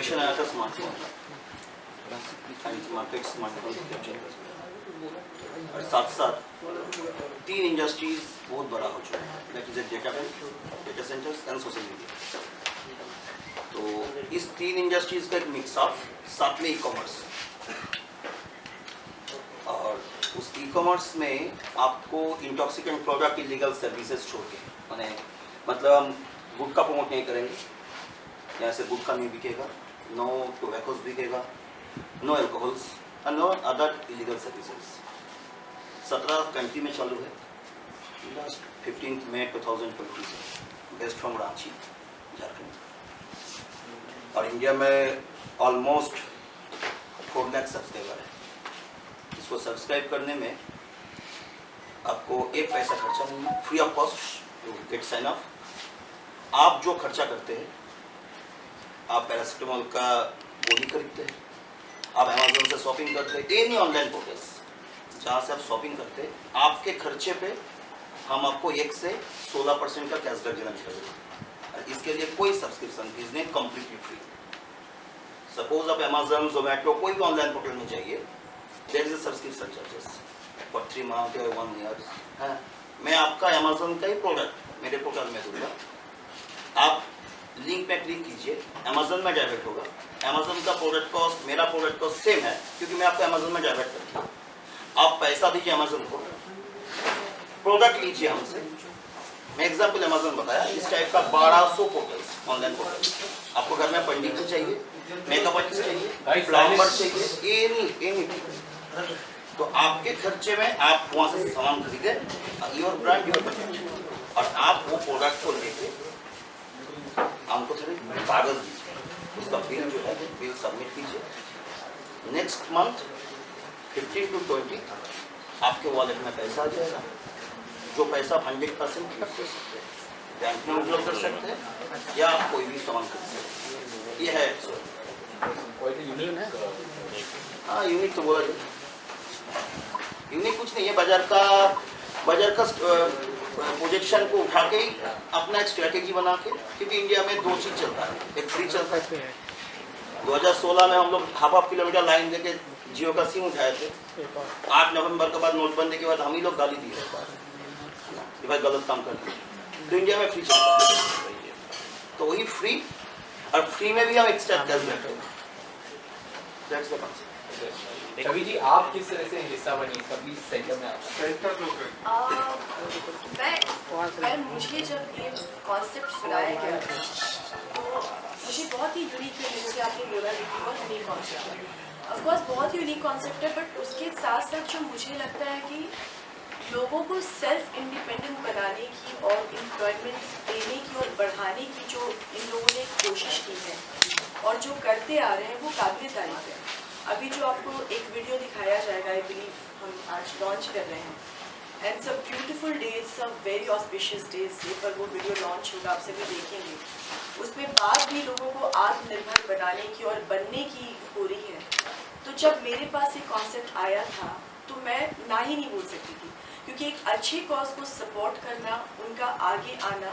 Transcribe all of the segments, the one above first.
Innovation आया था smartphone market smartphone capture कर, और साथ साथ 3 इंडस्ट्रीज बहुत बड़ा हो चुका है, that is data bank, data centres and social media. तो इस 3 इंडस्ट्रीज का एक मिक्स ऑफ, साथ में ई कॉमर्स, और उस ई कॉमर्स में आपको इंटॉक्सिकेंट प्रोडक्ट, इलीगल सर्विसेज छोड़ के, मतलब हम गुटखा प्रमोट नहीं करेंगे, यहाँ से गुटखा नहीं बिकेगा, नो टोबैकोस बिकेगा, no alcohols and no other illegal services. 17 country में चालू है, लास्ट 15 मई 2020 से, बेस्ट फ्रॉम रांची, झारखंड, और इंडिया में ऑलमोस्ट 4 लाख सब्सक्राइबर है। इसको सब्सक्राइब करने में आपको एक पैसा खर्चा नहीं है, free of cost to get sign up. आप जो खर्चा करते हैं, आप पैरासिटामोल का गोली खरीदते हैं, आप अमेजोन से शॉपिंग करते हैं, एनी ऑनलाइन पोर्टल्स जहाँ से आप शॉपिंग करते हैं, आपके खर्चे पे हम आपको 1 से 16% का कैशबैक देना चाहिए। और इसके लिए कोई सब्सक्रिप्शन फीस नहीं, कम्प्लीटली फ्री। सपोज आप अमेजोन, जोमेटो, कोई भी ऑनलाइन पोर्टल में जाइए, there is a subscription charges for 3 month या 1 ईयर। हाँ, मैं आपका अमेजोन का ही प्रोडक्ट मेरे पोर्टल में दूंगा, आप लिंक पे क्लिक कीजिए, अमेजोन में डायरेक्ट होगा। अमेजोन का प्रोडक्ट कॉस्ट, मेरा प्रोडक्ट कॉस्ट सेम है, क्योंकि मैं आपको अमेजोन में डायरेक्ट करता हूँ। आप पैसा दीजिए अमेजोन को, प्रोडक्ट लीजिए हमसे। मैं एग्जाम्पल अमेजोन बताया, इस टाइप का 1200 पोर्टल्स, ऑनलाइन पोर्टल्स। आपको घर में पंडित चाहिए, मेकअप आर्टिस्ट चाहिए, प्लम्बर चाहिए, एनी, तो आपके खर्चे में आप वहाँ से सामान खरीदे, योर ब्रांड योर बजट, और आप वो प्रोडक्ट को लेके हमको थोड़ी कागज दीजिए, उसका बिल जो है बिल सबमिट कीजिए। नेक्स्ट मंथ 15 to 20 आपके वॉलेट में पैसा आ जाएगा, जो पैसा 100% कर सकते हैं, बैंक में विड्रॉ कर सकते हैं, या आप कोई भी सामान खरीद सकते हैं। ये है यूनिक है। हाँ, यूनिक तो बोला जाए, यूनिक कुछ नहीं है, बाजार का प्रोजेक्शन को उठा के ही अपना एक स्ट्रैटेजी बना के, क्योंकि इंडिया में 2 चीज़ चलता है, एक फ्री चलता है। 2016 में हम लोग हाफ किलोमीटर लाइन लेके जियो का सिम उठाए थे। 8 नवंबर के बाद, नोटबंदी के बाद हम ही लोग गाली दिए कि भाई गलत काम कर दिए। तो इंडिया में फ्री चलता है, तो वही फ्री, और फ्री में भी हम एक्स्ट्रा कैशबैक देंगे। कवि जी, आप किस तरह से हिस्सा बनी इसका, प्लीज सेंटर में मैं मुझे जब ये कॉन्सेप्ट सुनाया गया तो मुझे बहुत ही यूनिक है, जैसे आपने बोला कि बहुत यूनिक कॉन्सेप्ट है। ऑफकोर्स बहुत ही यूनिक कॉन्सेप्ट है, बट उसके साथ साथ जो मुझे लगता है कि लोगों को सेल्फ इंडिपेंडेंट बनाने की और एम्प्लॉयमेंट देने की और बढ़ाने की जो इन लोगों ने कोशिश की है और जो करते आ रहे हैं, वो काबिल तारीफ है। अभी जो आपको एक वीडियो दिखाया जाएगा, आई बिलीव हम आज लॉन्च कर रहे हैं, एंड सब ब्यूटीफुल डेज, सब वेरी ऑस्पिशियस डेज डे पर वो वीडियो लॉन्च होगा, आप सभी देखेंगे। उसमें बात भी लोगों को आत्मनिर्भर बनाने की और बनने की हो रही है। तो जब मेरे पास ये कॉन्सेप्ट आया था तो मैं ना ही नहीं बोल सकती थी, क्योंकि एक अच्छे कॉज को सपोर्ट करना, उनका आगे आना,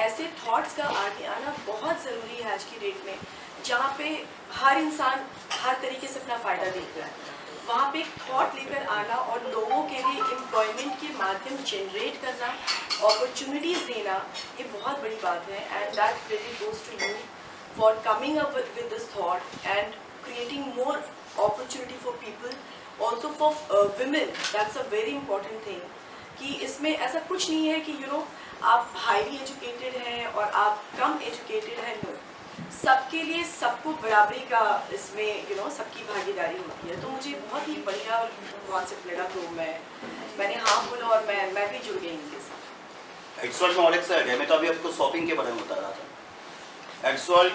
ऐसे थॉट्स का आगे आना बहुत ज़रूरी है आज की डेट में, जहाँ पे हर इंसान हर तरीके से अपना फ़ायदा देख रहा है। वहाँ पे एक थॉट लेकर आना और लोगों के लिए एम्प्लॉयमेंट के माध्यम जनरेट करना, अपॉर्चुनिटीज़ देना, ये बहुत बड़ी बात है। And that really goes to you for coming up with this thought and creating more opportunity for people, also for women. That's a very important thing कि इसमें ऐसा कुछ नहीं है कि आप हाईली एजुकेटेड हैं और आप कम एजुकेटेड हैं। नो, सबके लिए सबको बराबरी का इसमें सबकी भागीदारी होती है। तो मुझे बहुत ही बढ़िया कॉन्सेप्ट लगा, तो मैंने हाँ बोला और मैं भी जुड़ गई इनके साथ। एक्सवर्ल्ड में और एक साइड है, मैं तो अभी आपको शॉपिंग के बारे में बता रहा था। एक्सवर्ल्ड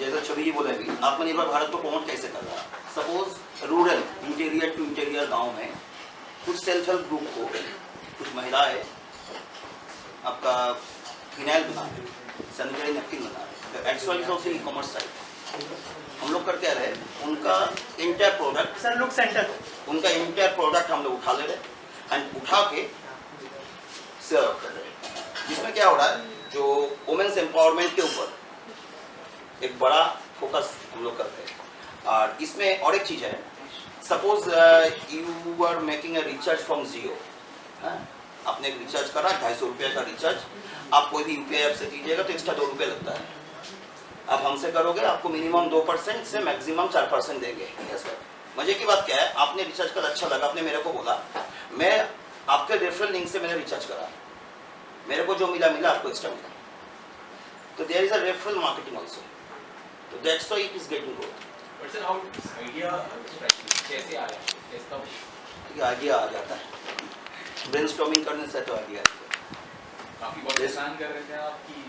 जैसा छवि जी बोलेगी, आत्मनिर्भर भारत को प्रमोट कैसे कर रहा है। Suppose rural interior two interior गांव में कुछ सेल्फ हेल्प ग्रुप को, कुछ महिलाएं आपका फिनाइल बना रहे, सैनिटरी नैपकिन बना रहे। X world is also e commerce site. हम लोग कर क्या रहे, उनका entire product, sir look centre, उनका इंटायर प्रोडक्ट हम लोग उठा ले रहे एंड उठा के सेल कर रहे। जिसमें क्या हो रहा है, जो वुमेन्स एम्पावरमेंट के ऊपर एक बड़ा फोकस हम लोग करते हैं। और इसमें और एक चीज़ है, suppose you are making a recharge from Jio, आपने एक रिचार्ज करा 250 रुपये का रिचार्ज, आप कोई भी यूपीआई ऐप से कीजिएगा तो एक्स्ट्रा 2 रुपये लगता है। आप हमसे करोगे आपको मिनिमम 2% से मैक्सिमम 4% देंगे। Yes sir. मजे की बात क्या है, आपने रिचार्ज कर अच्छा लगा, आपने मेरे को बोला, मैं आपके रेफरल लिंक से मैंने रिचार्ज करा, मेरे को जो मिला आपको एक्स्ट्रा मिला, तो there is a referral marketing also, तो that's why it is getting growth. But sir how idea कैसे आया, कैसा ये आइडिया आ जाता है, ब्रेनस्टॉर्मिंग करने से तो आइडिया काफी बहुत आसान कर रहे थे आपकी।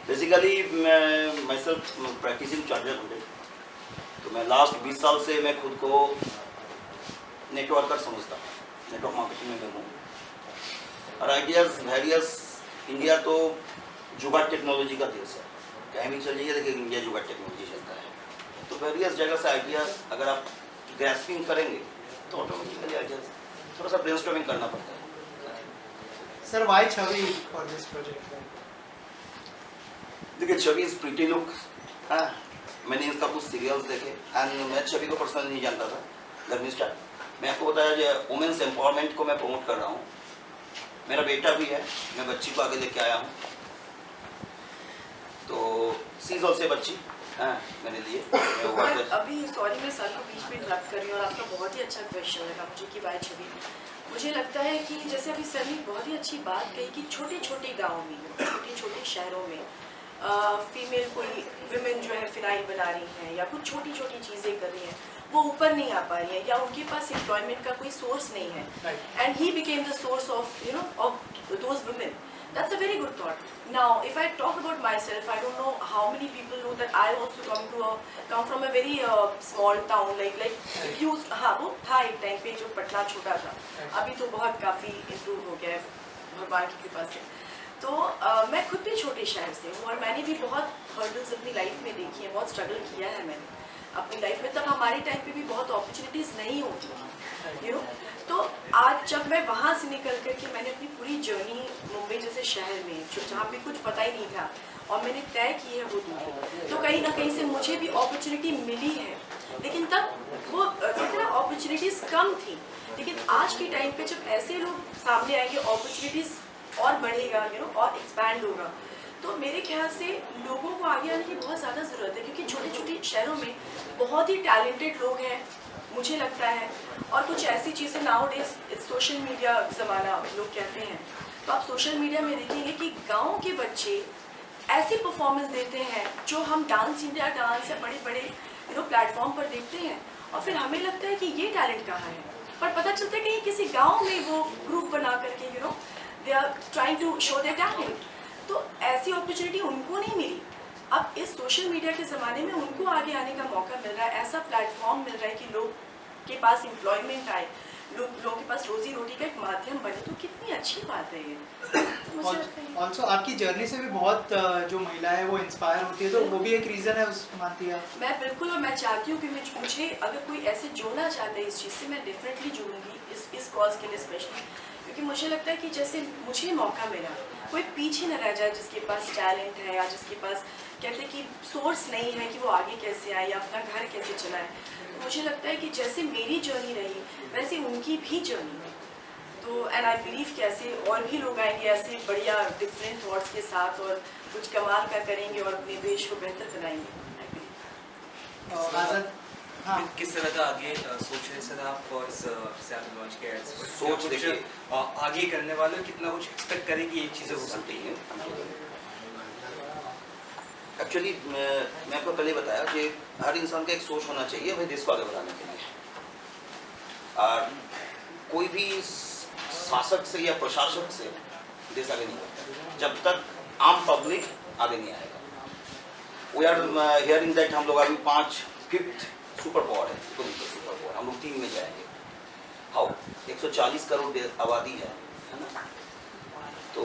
बेसिकली मैं सेल्फ प्रैक्टिसिंग चार्जर हूँ, तो मैं लास्ट 20 साल से मैं खुद को नेटवर्कर समझता हूँ, नेटवर्क मार्केटिंग में हूँ, और आइडियाज़ वेरियस। इंडिया तो जुगाड़ टेक्नोलॉजी का देश है, कहीं भी चलिए देखिए इंडिया जुगाड़ टेक्नोलॉजी चलता है, तो वेरियस जगह से आइडियाज़ अगर आप ग्रैस्पिंग करेंगे तो ऑटोमेटिकली आइडियाज़ थोड़ा सा ब्रेनस्टॉर्मिंग करना पड़ता है। Sir, why Chavi for this project? देखिए छवि इज़ प्रीटी लुक, हाँ मैंने इसका कुछ सीरियल्स देखे, एंड मैं छवि को पर्सनली नहीं जानता था, धर्मिष्ठा। मैं आपको बताया जो वुमेन्स एम्पावरमेंट को मैं प्रमोट कर रहा हूँ, मेरा बेटा भी है, मैं बच्ची को आगे लेके आया हूँ, तो सीज ऑल्सो बच्ची, हाँ मेरे लिए। अभी सॉरी मैं सर को बीच में इंटरप्ट कर रही हूँ, और आपका बहुत ही अच्छा क्वेश्चन लगा मुझे कि वाई छवि। मुझे लगता है कि जैसे अभी सर ने बहुत ही अच्छी बात कही कि छोटे छोटे गाँव में, छोटे छोटे शहरों में फीमेल कोई विमेन जो है फिनाइल बना रही हैं या कुछ छोटी छोटी चीज़ें कर रही हैं, वो ऊपर नहीं आ पा रही हैं या उनके पास एम्प्लॉयमेंट का कोई सोर्स नहीं है, and he became the source of of those women. That's a very good thought. Now, if I talk about myself, I don't know how many people know that I also come from a very small town, like huge. हाँ वो था एक time पे जो पटना छोटा था, अभी तो बहुत काफ़ी इम्प्रूव हो गया है भगवान की कृपा से। तो मैं खुद भी छोटे शहर से हूँ, और मैंने भी बहुत हर्डल्स अपनी लाइफ में देखी है, बहुत स्ट्रगल किया है मैंने अपनी लाइफ में। तब हमारे टाइम पे भी बहुत अपॉर्चुनिटीज़ नहीं होती, तो आज जब मैं वहाँ से निकल कर के मैंने अपनी पूरी जर्नी मुंबई जैसे शहर में, जो जहाँ पे कुछ पता ही नहीं था, और मैंने तय की है वो दी, तो कहीं ना कहीं से मुझे भी अपॉर्चुनिटी मिली है। लेकिन तब वो कहते ना अपॉर्चुनिटीज़ कम थी, लेकिन आज के टाइम पे जब ऐसे लोग सामने आएंगे, अपॉर्चुनिटीज़ और बढ़ेगा, और एक्सपैंड होगा, तो मेरे ख्याल से लोगों को आगे आने की बहुत ज़्यादा ज़रूरत है, क्योंकि छोटे छोटे शहरों में बहुत ही टैलेंटेड लोग हैं मुझे लगता है। और कुछ ऐसी चीज़ें नाउ डेज सोशल मीडिया ज़माना लोग कहते हैं, तो आप सोशल मीडिया में देखेंगे कि गाँव के बच्चे ऐसी परफॉर्मेंस देते हैं जो हम डांस इंडिया डांस या बड़े बड़े प्लेटफॉर्म पर देखते हैं, और फिर हमें लगता है कि ये टैलेंट कहाँ है, पर पता चलता है कि किसी गाँव में वो ग्रुप बना करके they are trying to show their talent. तो ऐसी अपॉर्चुनिटी उनको नहीं मिली, अब इस सोशल मीडिया के ज़माने में उनको आगे आने का मौका मिल रहा है, ऐसा प्लेटफॉर्म मिल रहा है कि लोग के पास एम्प्लॉयमेंट आए, लोगों के पास रोजी रोटी का एक माध्यम बने, तो कितनी अच्छी बात है ये। तो मुझे लगता है ऑल्सो आपकी जर्नी से भी बहुत जो महिलाएं वो इंस्पायर होती है, तो वो भी एक रीज़न है उस मानती है। मैं बिल्कुल, और मैं चाहती हूँ कि मुझे अगर कोई ऐसे जोड़ना चाहता है इस चीज़ से, मैं डेफिनेटली जुड़ूंगी इस कॉज के लिए स्पेशली, क्योंकि मुझे लगता है कि जैसे मुझे मौका मिला, कोई पीछे न रह जाए जिसके पास टैलेंट है, या जिसके पास कहते हैं कि सोर्स नहीं है कि वो आगे कैसे आए या अपना घर कैसे चलाए। तो मुझे लगता है कि जैसे मेरी जर्नी रही वैसे उनकी भी जर्नी है, तो एंड आई बिलीव कि ऐसे और भी लोग आएंगे ऐसे बढ़िया डिफरेंट थॉट्स के साथ, और कुछ कमाल का करेंगे और अपने देश को बेहतर बनाएंगे। आज़ाद, हाँ किस तरह का आगे सोच रहे सर आप और इस लॉन्च के एड्स पर? सोच कुछ देखिए, आगे करने वाले कितना कुछ एक्सपेक्ट करें कि ये चीज़ें हो सकती हैं? एक्चुअली मैं आपको पहले बताया कि हर इंसान का एक सोच होना चाहिए भाई देश को आगे बढ़ाने के लिए, और कोई भी शासक से या प्रशासक से देश आगे नहीं बढ़ता जब तक आम पब्लिक आगे नहीं आएगा। वी आर हियरिंग दैट हम लोग अभी 5th सुपर पावर है, सुपर पावर हम लोग 3 में जाएंगे। हाउ 140 करोड़ आबादी है ना, तो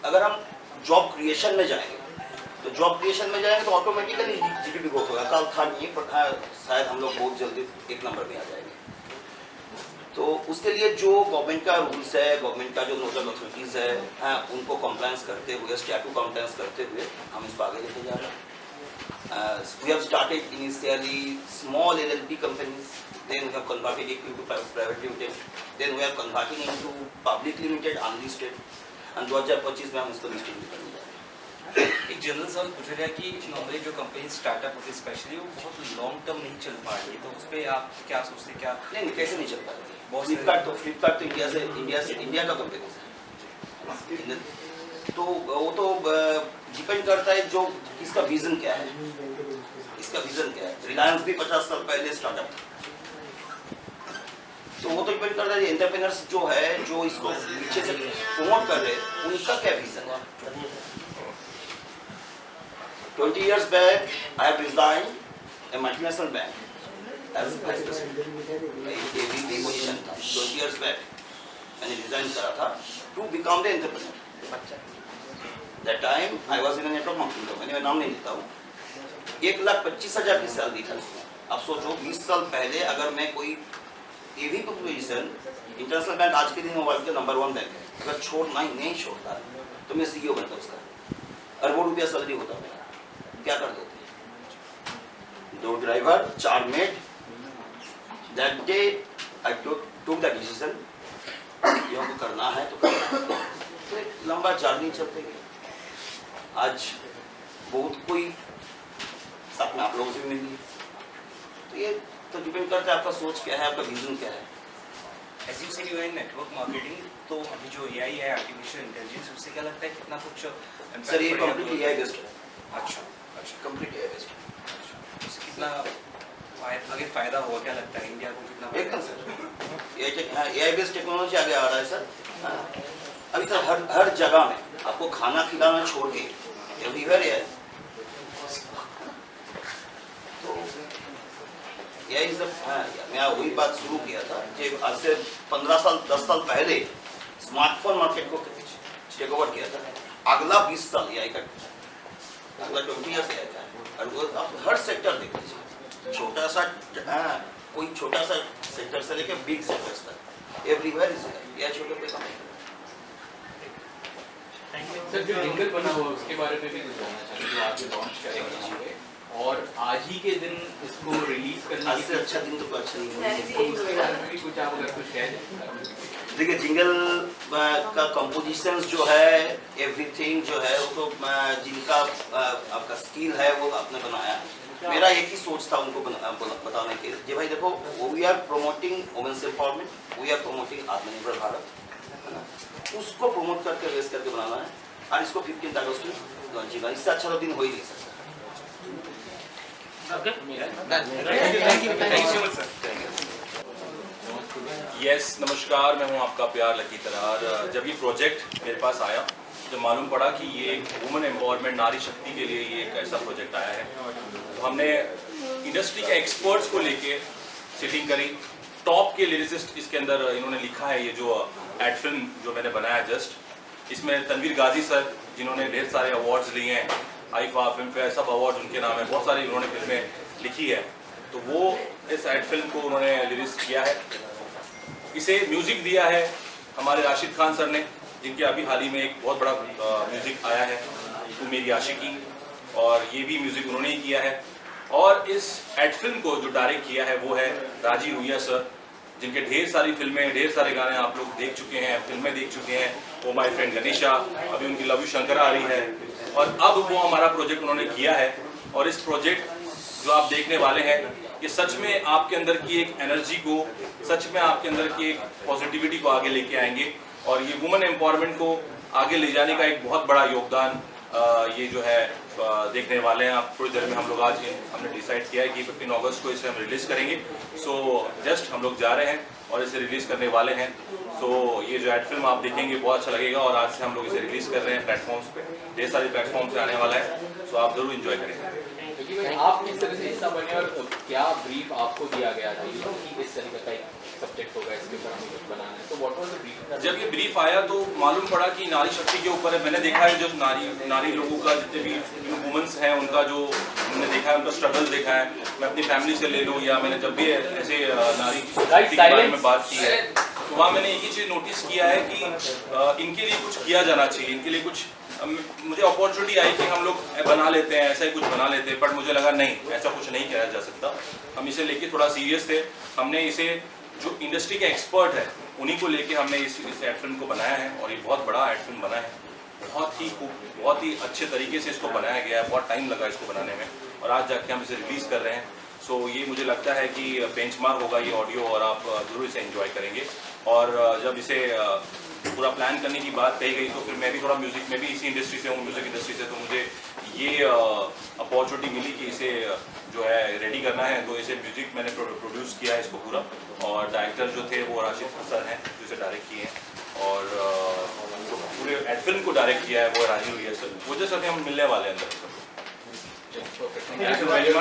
अगर हम जॉब क्रिएशन में जाएंगे तो ऑटोमेटिकली जीडीपी ग्रोथ होगा। कल था नहीं पर शायद हम लोग बहुत जल्दी 1 नंबर में आ जाएंगे। तो उसके लिए जो गवर्नमेंट का रूल्स है, गवर्नमेंट का जो नोडल अथॉरिटीज़ है, उनको कंप्लायंस करते हुए, स्टैट्यूट कंप्लायंस करते हुए हम इसको आगे लेके जा रहे हैं। We have started initially small LLP companies, then we have converted it into private limited, then we are converting into public limited unlisted, and 2025 में हम इसको लिस्टिंग भी करने जा रहे हैं। एक जनरल सवाल पूछ रहा है कि नॉर्मली जो कंपनी स्टार्टअप होती है स्पेशली वो बहुत लॉन्ग टर्म नहीं चल पा रही है, तो उस पर आप क्या सोचते हैं? क्या नहीं कैसे नहीं चलता है? बहुत फ्लिपकार्ट तो इंडिया का कंपनी है, तो वो तो डिपेंड करता है जो किसका विजन क्या है, इसका विजन क्या है। रिलायंस भी 50 साल पहले स्टार्टअप था, तो वो तो डिपेंड करता है एंटरप्रेन्योर्स जो है, जो इसको पीछे से प्रमोट कर रहे हैं, उनका क्या विजन है। 20 years back, I have resigned a multinational bank as vice president. AVP position था 20 years back, मैंने रिजाइन करा था to become the entrepreneur. That time I was in a network marketing company, मैं नाम नहीं लेता हूँ। 1,25,000 की सैलरी था। अब सोचो 20 साल पहले अगर मैं कोई AVP पोजीशन, इंटरनेशनल बैंक आज के दिन वर्ल्ड का नंबर 1 बैंक है, अगर छोड़ना ही नहीं छोड़ता तो मैं CEO बनता उसका, अरबों रुपया सैलरी होता मेरा। क्या कर देते? 2 driver, 4 made. That day I took the decision, ये हमको करना है तो करना है। तो एक लंबा जर्नी चलते गए। आज बहुत कोई साथ में आप लोगों से भी मिल लिए, तो ये तो डिपेंड करता है आपका सोच क्या है, आपका विजन क्या है। As you said, you are in network marketing, तो अभी जो AI है आर्टिफिशियल इंटेलिजेंस, उससे क्या लगता है कितना कुछ impact सर ये पड़ेगा? कंप्लीटली AI बेस्ड है। अच्छा, कंप्लीट AI बेस्ड है। उससे कितना आगे फायदा होगा, क्या लगता है इंडिया को कितना फायदा एकदम होगा? सर AI बेस्ड टेक्नोलॉजी आगे आ रहा है सर। अभी तक हर जगह में आपको खाना खिलाना छोड़ के एवरीवेयर है। तो AI इज मैं वही बात शुरू किया था कि आज से 15 साल 10 साल पहले स्मार्टफोन मार्केट को टेक ओवर किया था। अगला 20 साल AI का, अगला 20 ईयर्स AI का है। और वो आप हर सेक्टर देख लीजिए, छोटा सा कोई छोटा सा सेक्टर से लेकर बिग सेक्टर्स तक एवरीवेयर इज AI छोटे पे काम। सर जो जिंगल बना हुआ उसके बारे में भी कुछ जानना चाहते हैं, जो आप लॉन्च कर रहे हैं और आज ही के दिन इसको रिलीज करने आज से अच्छा दिन तो अच्छा नहीं मैंने भी होगा। यही उसके बोला। बारे में भी कुछ आप अगर कुछ कह दें। देखिए जिंगल का कंपोजिशंस जो है, एवरीथिंग जो है वो तो जिनका आपका स्किल है वो आपने बनाया। मेरा एक ही सोच था उनको बताने के लिए, भाई देखो we are promoting women's empowerment, we are promoting Atmanirbhar Bharat, उसको प्रमोट करके रेस करके बनाना है। और इसको 15 अगस्त को लॉन्चिंग, इससे अच्छा तो दिन हो ही नहीं सकता। यस नमस्कार, मैं हूं आपका प्यार लकी तरार। जब ये प्रोजेक्ट मेरे पास आया, जब मालूम पड़ा कि ये एक वुमेन एम्पावरमेंट, नारी शक्ति के लिए ये एक ऐसा प्रोजेक्ट आया है, तो हमने इंडस्ट्री के एक्सपर्ट्स को लेके सिटिंग करी। टॉप के लिरिसिस्ट इसके अंदर इन्होंने लिखा है। ये जो एड फिल्म जो मैंने बनाया जस्ट, इसमें तनवीर गाजी सर जिन्होंने ढेर सारे अवार्ड्स लिए हैं, आईफा, फिल्म फेयर, सब अवार्ड उनके नाम है, बहुत सारी उन्होंने फिल्में लिखी है, तो वो इस एड फिल्म को उन्होंने लिरिक्स किया है। इसे म्यूज़िक दिया है हमारे राशिद खान सर ने, जिनके अभी हाल ही में एक बहुत बड़ा म्यूज़िक आया है तू मेरी आशिकी, और ये भी म्यूज़िक उन्होंने ही किया है। और इस एड फिल्म को जो डायरेक्ट किया है वो है राजीव रुइया सर, जिनके ढेर सारी फिल्में, ढेर सारे गाने आप लोग देख चुके हैं, फिल्में देख चुके हैं। वो माय फ्रेंड गणेशा, अभी उनकी लव यू शंकर आ रही है, और अब वो हमारा प्रोजेक्ट उन्होंने किया है। और इस प्रोजेक्ट जो आप देखने वाले हैं, ये सच में आपके अंदर की एक एनर्जी को, सच में आपके अंदर की एक पॉजिटिविटी को आगे लेके आएंगे, और ये वुमेन एम्पावरमेंट को आगे ले जाने का एक बहुत बड़ा योगदान ये जो है देखने वाले हैं आप थोड़ी देर में। हम लोग आज हमने डिसाइड किया है कि 15 अगस्त को इसे हम रिलीज़ करेंगे। सो जस्ट हम लोग जा रहे हैं और इसे रिलीज़ करने वाले हैं। सो ये जो एड फिल्म आप देखेंगे बहुत अच्छा लगेगा, और आज से हम लोग इसे रिलीज़ कर रहे हैं प्लेटफॉर्म्स पे, ढेर सारे प्लेटफॉर्म से आने वाला है। सो आप ज़रूर इन्जॉय करेंगे। आप किस तरह से हिस्सा बने और क्या ब्रीफ आपको दिया गया था कि इस तरीके का एक सब्जेक्ट होगा, इसके ऊपर हमें कुछ बनाना है, तो व्हाट वाज द ब्रीफ? जब ये ब्रीफ आया तो मालूम पड़ा कि नारी शक्ति के ऊपर है। मैंने देखा है जब नारी लोगों का, जितने भी वुमेन्स हैं उनका जो मैंने देखा है, उनका स्ट्रगल देखा है। मैं अपनी फैमिली से ले लूँ, या मैंने जब भी ऐसे नारी शक्ति के बारे में बात की है, तो वहाँ मैंने एक ही चीज़ नोटिस किया है कि इनके लिए कुछ किया जाना चाहिए, इनके लिए कुछ मुझे अपॉर्चुनिटी आई कि हम लोग बना लेते हैं, ऐसा ही कुछ बना लेते हैं, बट मुझे लगा नहीं, ऐसा कुछ नहीं किया जा सकता। हम इसे लेके थोड़ा सीरियस थे। हमने इसे जो इंडस्ट्री के एक्सपर्ट है उन्हीं को लेके हमने इस एड फिल्म को बनाया है, और ये बहुत बड़ा एड फिल्म बना है। बहुत ही अच्छे तरीके से इसको बनाया गया है, बहुत टाइम लगा इसको बनाने में, और आज जाके हम इसे रिलीज़ कर रहे हैं। सो ये मुझे लगता है कि बेंचमार्क होगा ये ऑडियो, और आप ज़रूर इसे एंजॉय करेंगे। और जब इसे पूरा प्लान करने की बात कही गई तो फिर मैं भी थोड़ा म्यूज़िक में भी इसी इंडस्ट्री से हूँ, म्यूज़िक इंडस्ट्री से, तो मुझे ये अपॉर्चुनिटी मिली कि इसे जो है रेडी करना है। तो इसे म्यूज़िक मैंने प्रोड्यूस किया है इसको पूरा, और डायरेक्टर जो थे वो राशिद हसन हैं जो इसे डायरेक्ट किए हैं, और जो पूरे एड फिल्म को डायरेक्ट किया है वो राजीव रिहर्सल। वो जैसे हम मिलने वाले हैं अंदर। Thank you.